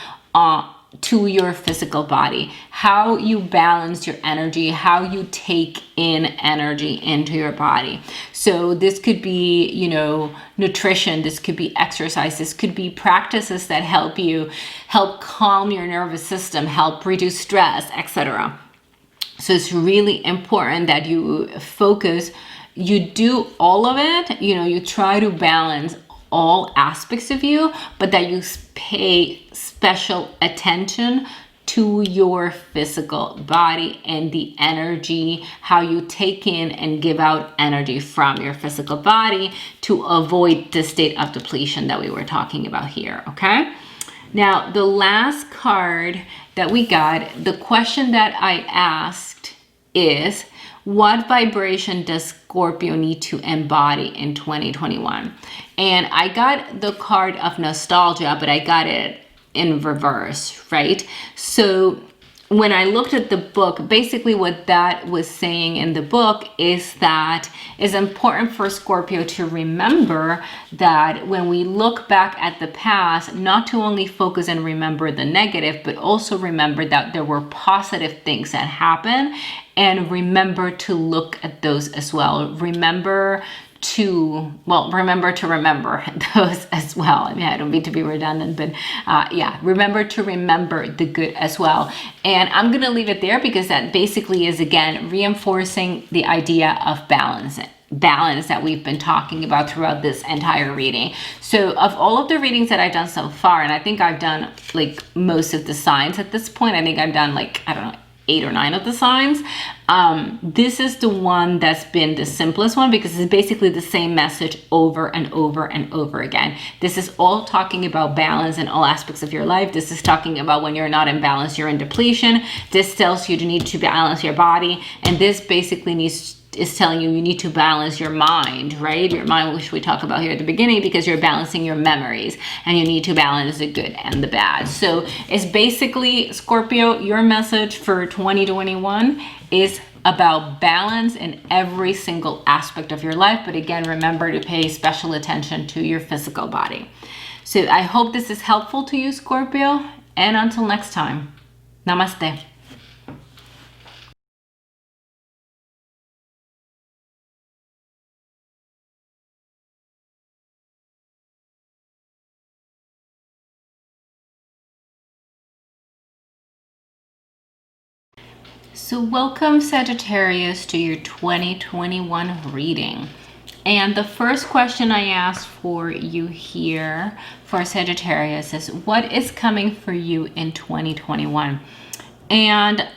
to your physical body, how you balance your energy, how you take in energy into your body. So this could be, nutrition, this could be exercise, this could be practices that help calm your nervous system, help reduce stress, etc. So it's really important that you focus, you do all of it, you try to balance all aspects of you, but that you pay special attention to your physical body and the energy, how you take in and give out energy from your physical body to avoid the state of depletion that we were talking about here, okay? Now, the last card that we got, the question that I asked is, what vibration does Scorpio need to embody in 2021? And I got the card of nostalgia, but I got it in reverse, right? So when I looked at the book, basically what that was saying in the book is that it's important for Scorpio to remember that when we look back at the past, not to only focus and remember the negative, but also remember that there were positive things that happened, and remember to look at those as well. Remember to remember those as well. I mean, I don't mean to be redundant, but remember to remember the good as well. And I'm going to leave it there because that basically is, again, reinforcing the idea of balance that we've been talking about throughout this entire reading. So of all of the readings that I've done so far, and I think I've done like most of the signs at this point, I think I've done 8 or 9 of the signs. This is the one that's been the simplest one because it's basically the same message over and over and over again. This is all talking about balance in all aspects of your life. This is talking about when you're not in balance, you're in depletion. This tells you need to balance your body. And this basically is telling you need to balance your mind, right? Your mind, which we talk about here at the beginning, because you're balancing your memories and you need to balance the good and the bad. So it's basically, Scorpio, your message for 2021 is about balance in every single aspect of your life. But again, remember to pay special attention to your physical body. So I hope this is helpful to you, Scorpio. And until next time, namaste. So welcome, Sagittarius, to your 2021 reading. And the first question I asked for you here for Sagittarius is, what is coming for you in 2021? And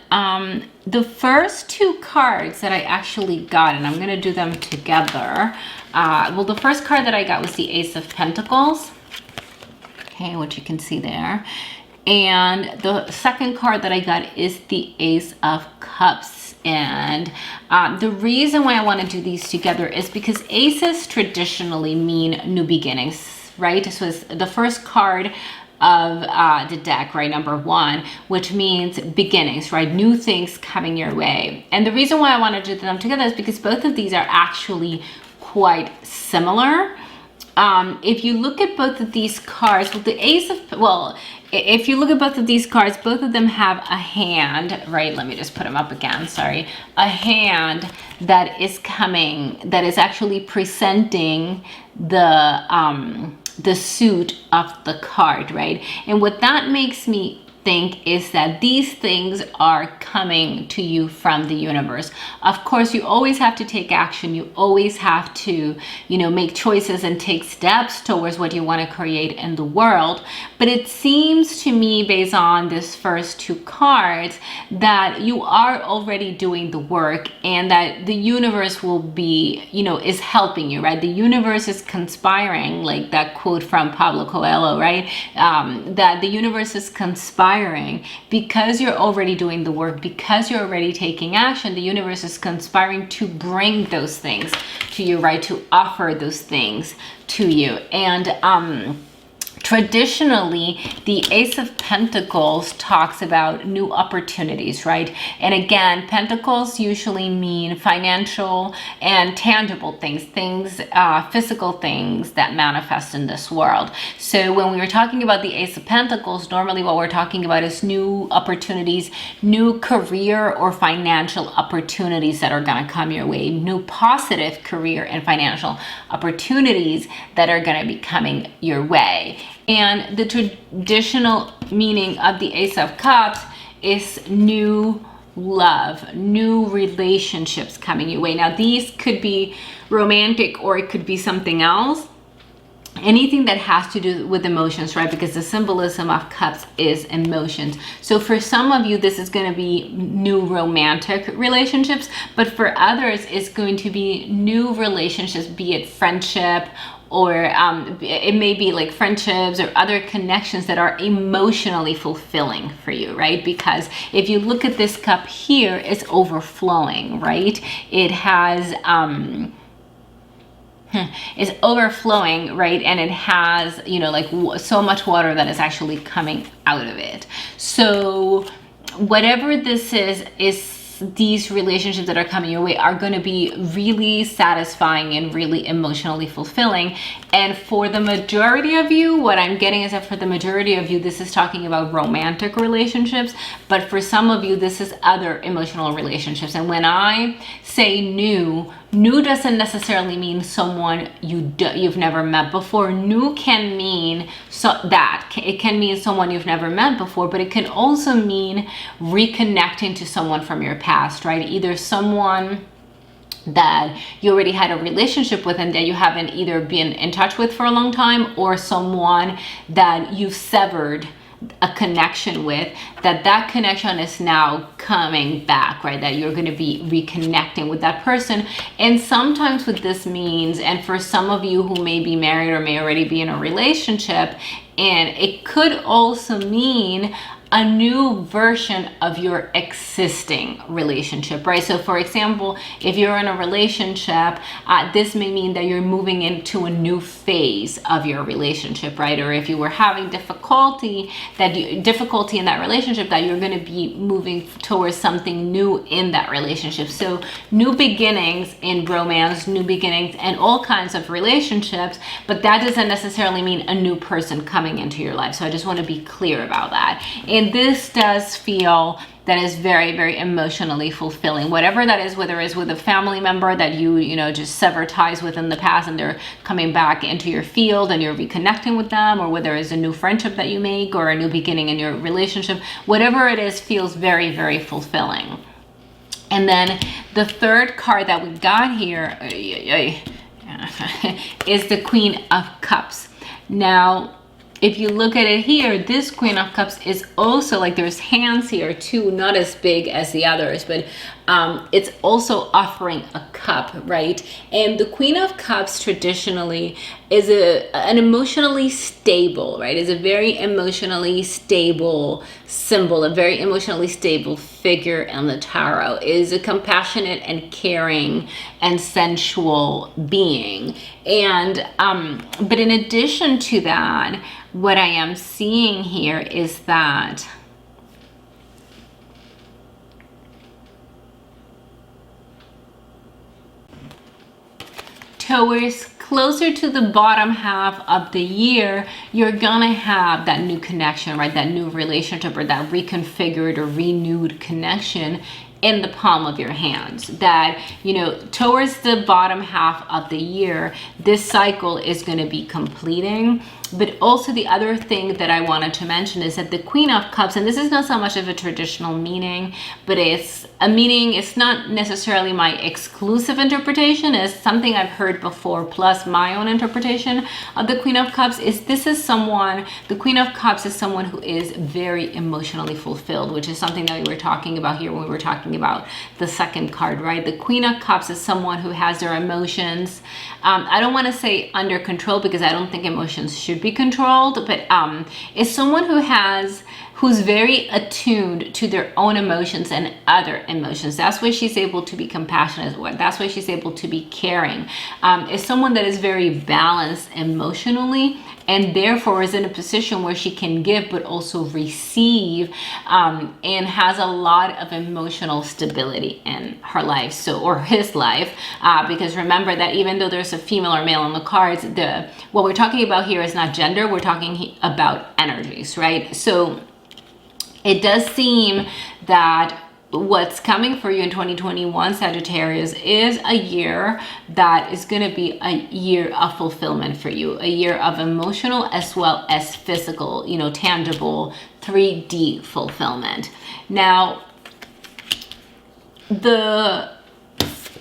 the first 2 cards that I actually got, and I'm going to do them together. The first card that I got was the Ace of Pentacles. Okay, which you can see there. And the second card that I got is the Ace of Cups. And the reason why I want to do these together is because aces traditionally mean new beginnings, right? So it's the first card of the deck, right, number 1, which means beginnings, right? New things coming your way. And the reason why I want to do them together is because both of these are actually quite similar. If you look at both of these cards, if you look at both of these cards, both of them have a hand, right? Let me just put them up again, sorry. A hand that is coming, that is actually presenting the suit of the card, right? And what that makes me think is that these things are coming to you from the universe. Of course, you always have to take action. You always have to, make choices and take steps towards what you want to create in the world. But it seems to me, based on this first two cards, that you are already doing the work, and that the universe will be, is helping you, right? The universe is conspiring, like that quote from Pablo Coelho, right? That the universe is conspiring because you're already doing the work, because you're already taking action. The universe is conspiring to bring those things to you, right? To offer those things to you. And traditionally, the Ace of Pentacles talks about new opportunities, right? And again, Pentacles usually mean financial and tangible things, physical things that manifest in this world. So when we were talking about the Ace of Pentacles, normally what we're talking about is new opportunities, new career or financial opportunities that are going to come your way, new positive career and financial opportunities that are going to be coming your way. And the traditional meaning of the Ace of Cups is new love, new relationships coming your way. Now, these could be romantic, or it could be something else. Anything that has to do with emotions, right? Because the symbolism of cups is emotions. So for some of you, this is going to be new romantic relationships, but for others, it's going to be new relationships, be it friendship, or it may be like friendships or other connections that are emotionally fulfilling for you, right? Because if you look at this cup here, it's overflowing, right? It has is overflowing, right? And it has, so much water that is actually coming out of it. So whatever this is these relationships that are coming your way are going to be really satisfying and really emotionally fulfilling. And for the majority of you, what I'm getting is that for the majority of you, this is talking about romantic relationships, but for some of you, this is other emotional relationships. And when I say new doesn't necessarily mean someone you've never met before. New can mean it can mean someone you've never met before, but it can also mean reconnecting to someone from your past, right? Either someone that you already had a relationship with and that you haven't either been in touch with for a long time, or someone that you've severed a connection with, that connection is now coming back, right? That you're going to be reconnecting with that person. And sometimes what this means, and for some of you who may be married or may already be in a relationship, and it could also mean a new version of your existing relationship, right? So for example, if you're in a relationship, this may mean that you're moving into a new phase of your relationship, right? Or if you were having difficulty in that relationship, that you're going to be moving towards something new in that relationship. So new beginnings in romance, new beginnings and all kinds of relationships, but that doesn't necessarily mean a new person coming into your life. So I just want to be clear about that. And this does feel that is very, very emotionally fulfilling. Whatever that is, whether it's with a family member that you just sever ties with in the past and they're coming back into your field and you're reconnecting with them, or whether it's a new friendship that you make or a new beginning in your relationship, whatever it is feels very, very fulfilling. And then the third card that we got here is the Queen of Cups. Now, if you look at it here, this Queen of Cups is also like, there's hands here too, not as big as the others, but it's also offering a cup, right? And the Queen of Cups traditionally is an emotionally stable, right? Is a very emotionally stable symbol, a very emotionally stable figure in the tarot. Is a compassionate and caring and sensual being. And but in addition to that, what I am seeing here is that towards closer to the bottom half of the year, you're gonna have that new connection, right? That new relationship or that reconfigured or renewed connection in the palm of your hands. That, you know, towards the bottom half of the year, this cycle is going to be completing. But also the other thing that I wanted to mention is that the Queen of Cups, and this is not so much of a traditional meaning, but it's a meaning, it's not necessarily my exclusive interpretation, it's something I've heard before, plus my own interpretation of the Queen of Cups, is this is someone, the Queen of Cups is someone who is very emotionally fulfilled, which is something that we were talking about here when we were talking about the second card, right? The Queen of Cups is someone who has their emotions, I don't want to say under control, because I don't think emotions should be controlled, but is someone who's very attuned to their own emotions and other emotions. That's why she's able to be compassionate. That's why she's able to be caring. Is someone that is very balanced emotionally, and therefore is in a position where she can give but also receive, and has a lot of emotional stability in her life, so, or his life, because remember that even though there's a female or male on the cards, what we're talking about here is not gender, we're talking about energies, right? So it does seem that what's coming for you in 2021, Sagittarius, is a year that is going to be a year of fulfillment for you, a year of emotional as well as physical, you know, tangible 3D fulfillment. Now, the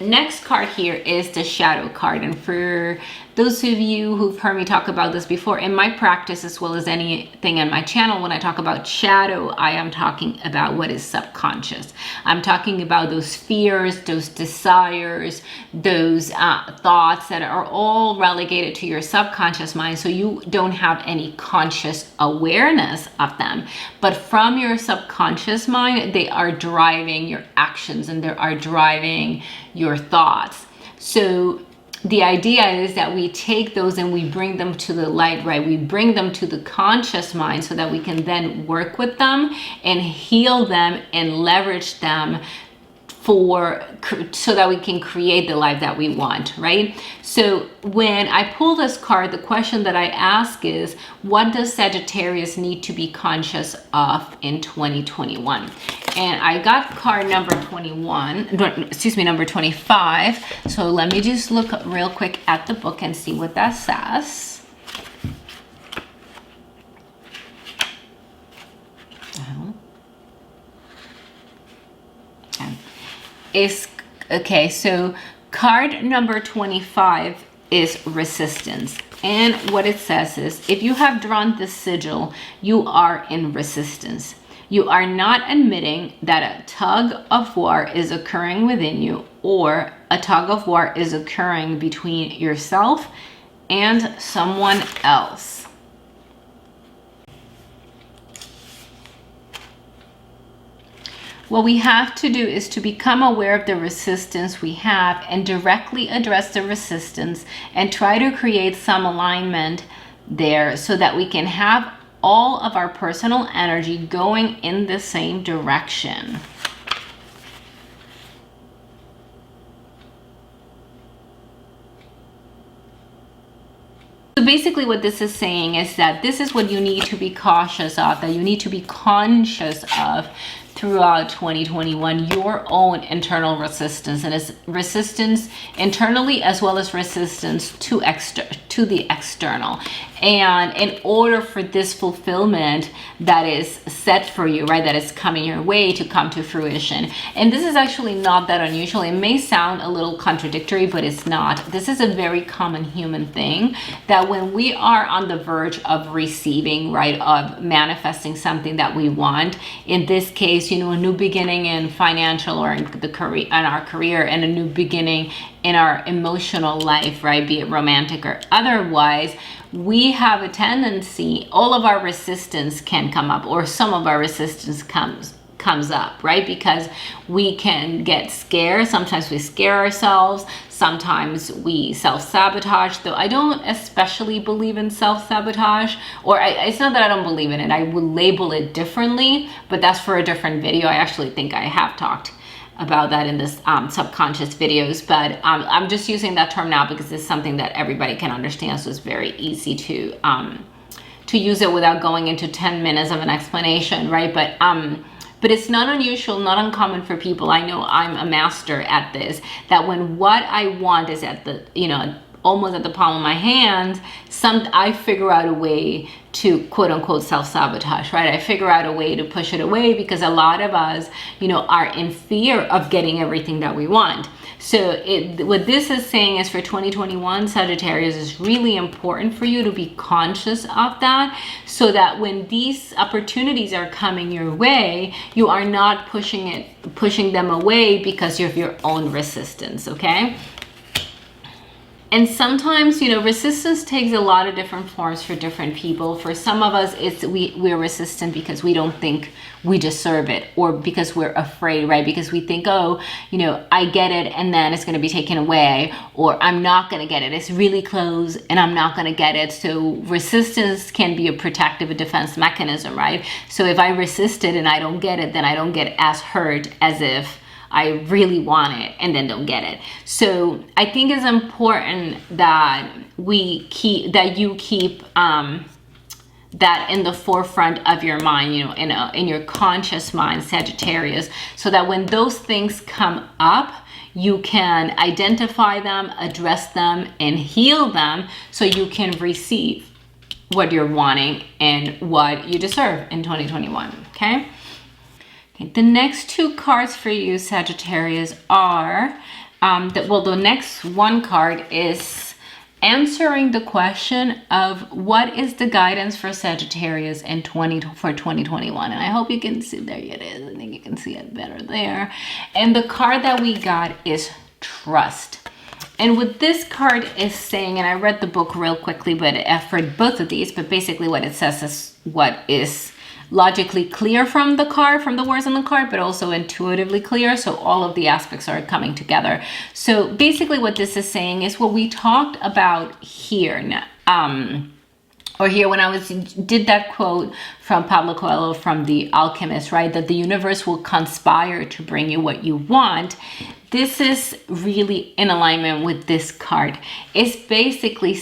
next card here is the shadow card, and for those of you who've heard me talk about this before in my practice, as well as anything on my channel, when I talk about shadow, I am talking about what is subconscious. I'm talking about those fears, those desires, those thoughts that are all relegated to your subconscious mind, so you don't have any conscious awareness of them. But from your subconscious mind, they are driving your actions and they are driving your thoughts. So the idea is that we take those and we bring them to the light, right? We bring them to the conscious mind so that we can then work with them and heal them and leverage them so that we can create the life that we want, right? So when I pull this card, the question that I ask is, what does Sagittarius need to be conscious of in 2021? And I got card number 25. So let me just look real quick at the book and see what that says. Okay, so card number 25 is resistance. And what it says is, if you have drawn this sigil, you are in resistance. You are not admitting that a tug of war is occurring within you, or a tug of war is occurring between yourself and someone else. What we have to do is to become aware of the resistance we have and directly address the resistance and try to create some alignment there so that we can have all of our personal energy going in the same direction. So basically what this is saying is that this is what you need to be cautious of, that you need to be conscious of throughout 2021, your own internal resistance, and it's resistance internally as well as resistance to the external. And in order for this fulfillment that is set for you, right, that is coming your way to come to fruition, and this is actually not that unusual. It may sound a little contradictory, but it's not. This is a very common human thing, that when we are on the verge of receiving, right, of manifesting something that we want, in this case, you know, a new beginning in financial or in our career, and a new beginning in our emotional life, right, be it romantic or otherwise, we have a tendency, all of our resistance can come up, or some of our resistance comes up, right? Because we can get scared. Sometimes we scare ourselves. Sometimes we self-sabotage, though I don't especially believe in self-sabotage, or it's not that I don't believe in it. I would label it differently, but that's for a different video. I actually think I have talked about that in this subconscious videos, but I'm just using that term now because it's something that everybody can understand, so it's very easy to use it without going into 10 minutes of an explanation, right? But But it's not unusual, not uncommon for people. I know I'm a master at this, that when what I want is at the, almost at the palm of my hand, I figure out a way to quote unquote self-sabotage, right? I figure out a way to push it away, because a lot of us, are in fear of getting everything that we want. So what this is saying is, for 2021, Sagittarius, is really important for you to be conscious of that, so that when these opportunities are coming your way, you are not pushing them away because of your own resistance, okay? And sometimes, resistance takes a lot of different forms for different people. For some of us, we're resistant because we don't think we deserve it, or because we're afraid, right? Because we think, oh, I get it and then it's going to be taken away, or I'm not going to get it. It's really close and I'm not going to get it. So resistance can be a protective, a defense mechanism, right? So if I resist it and I don't get it, then I don't get as hurt as if I really want it and then don't get it. So I think it's important that you keep that in the forefront of your mind, in your conscious mind, Sagittarius, so that when those things come up, you can identify them, address them, and heal them, so you can receive what you're wanting and what you deserve in 2021, okay? The next two cards for you, Sagittarius, are, the next one card is answering the question of what is the guidance for Sagittarius for 2021. And I hope you can see, there it is. I think you can see it better there. And the card that we got is trust. And what this card is saying, and I read the book real quickly, but for both of these, but basically what it says is what is logically clear from the card, from the words on the card, but also intuitively clear. So all of the aspects are coming together. So basically what this is saying is what we talked about here now, or here when I did that quote from Pablo Coelho from The Alchemist, right? That the universe will conspire to bring you what you want. This is really in alignment with this card. It's basically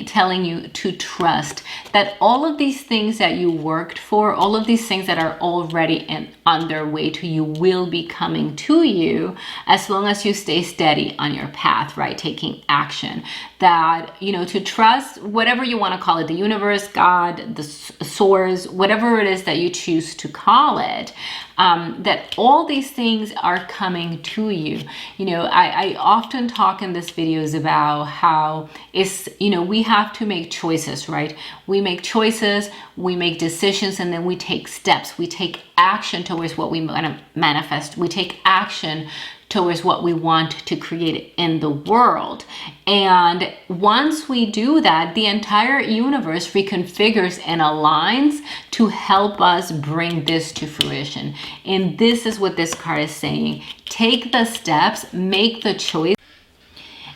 telling you to trust that all of these things that you worked for, all of these things that are already on their way to you, will be coming to you as long as you stay steady on your path, right? Taking action. That, to trust whatever you want to call it, the universe, God, the source, whatever it is that you choose to call it, that all these things are coming to you. I often talk in these videos about how we have to make choices, right? We make choices, we make decisions, and then we take steps. We take action towards what we want to manifest. We take action towards what we want to create in the world. And once we do that, the entire universe reconfigures and aligns to help us bring this to fruition. And this is what this card is saying. Take the steps, make the choice.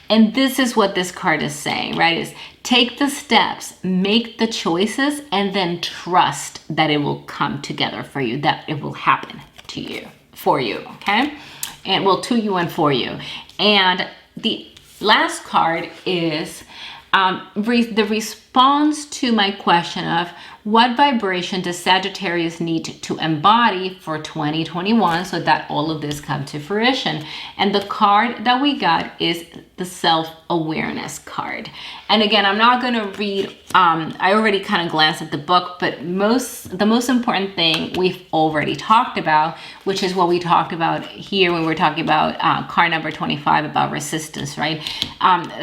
And this is what this card is saying, right? Is take the steps, make the choices, and then trust that it will come together for you, that it will happen to you, for you, okay? And well, to you and for you. And the last card is the response to my question of what vibration does Sagittarius need to embody for 2021 so that all of this come to fruition. And the card that we got is the self-awareness card. And again, I'm not going to read, I already kind of glanced at the book, but the most important thing we've already talked about, which is what we talked about here when we're talking about card number 25 about resistance, right?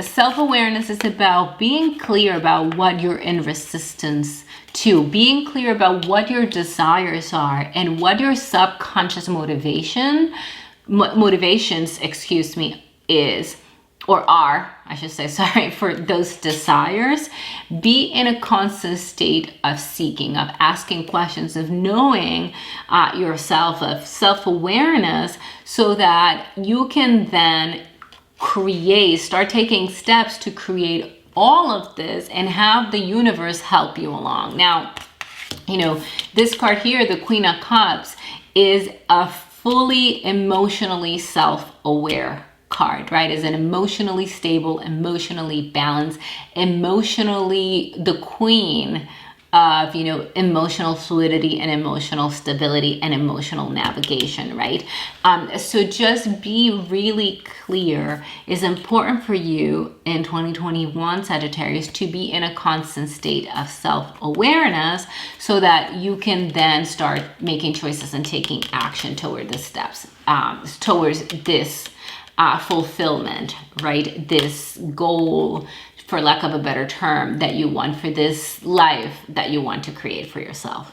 Self-awareness is about being clear about what you're in resistance to, being clear about what your desires are and what your subconscious motivations, is, or are, I should say, sorry, for those desires. Be in a constant state of seeking, of asking questions, of knowing yourself, of self-awareness, so that you can then start taking steps to create all of this and have the universe help you along. Now, this card here, the Queen of Cups, is a fully emotionally self-aware card, right? Is an emotionally stable, emotionally balanced, emotionally the queen of, you know, emotional fluidity and emotional stability and emotional navigation, right? So just be really clear. It's important for you in 2021, Sagittarius, to be in a constant state of self-awareness so that you can then start making choices and taking action toward the steps, towards this fulfillment, right? This goal, for lack of a better term, that you want for this life that you want to create for yourself.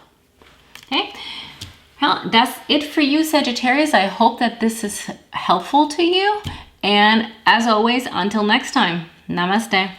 Okay, well, that's it for you, Sagittarius. I hope that this is helpful to you. And as always, until next time, namaste.